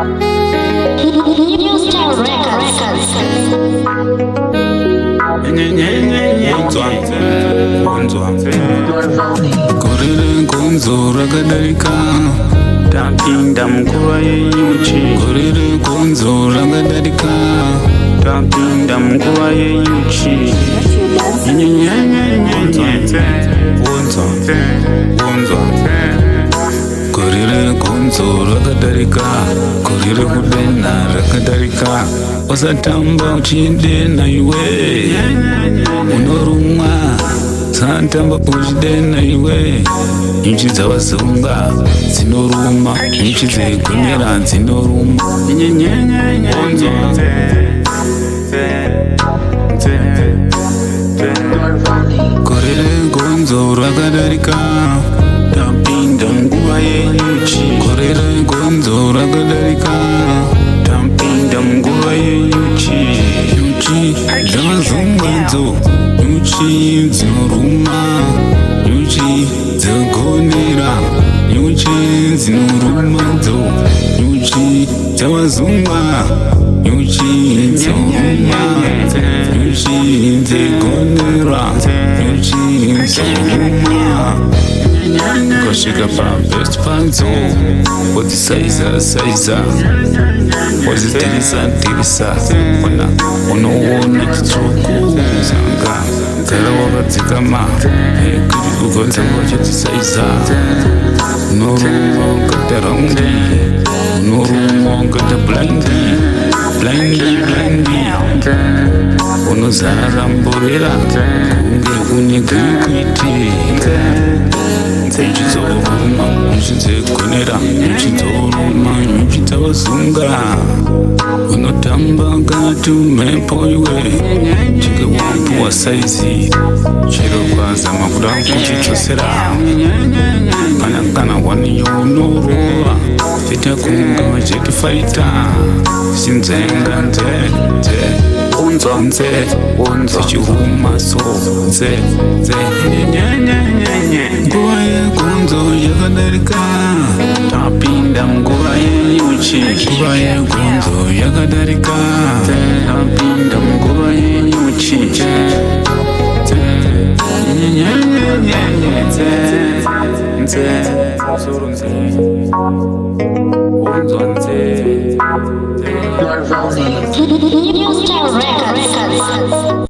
New Style Records. Korere gonzo ragadarika Tapinda mkura yeyuchi. Korere gonzo ragadarika Tapinda mkura yeyuchi. Gonzo Korere gonzo ragadarika Korere hudena ragadarika Osatamba uchidena iwe Unorumwa Santamba uchidena iwe Nyuchi zawazunga zinoruma Nyuchi zekunera zinoruma Korere gonzo ragadarika Tapinda mkura yeyuchi. Korere gonzo ragadarika Tapinda mkura yeyuchi. Nyuchi zawazunga dzo Nyuchi zinoruma Nyuchi zekunera Nyuchi zinoruma dzo Nyuchi zawazunga Nyuchi zoruma Nyuchi zekunera Nyuchi zoruma Koshika pa best panzo Wadi saiza Wazitirisa Unoona kichuku Zanga Kala wakatikama Kiri ugoza wachati saiza Norumo kata raundi Norumo kata blindi Unozara mborera Kunge kunikuiti Nyuchi zoruma, nyuchi zekunera Nyuchi zoruma, nyuchi zawazunga Unotamba gatu mepo iwe Chike wampu wa saizi Chiro kwaza makuda kuchichosera Kana wani yonoroa Fita kunga wajeti faita Sinzenga Unzo Chihuma so Nguaye gonzo yagadarika Tapinda mkura yeyuchi. Nguaye gonzo yagadarika Tapinda mkura yeyuchi. New Style Records.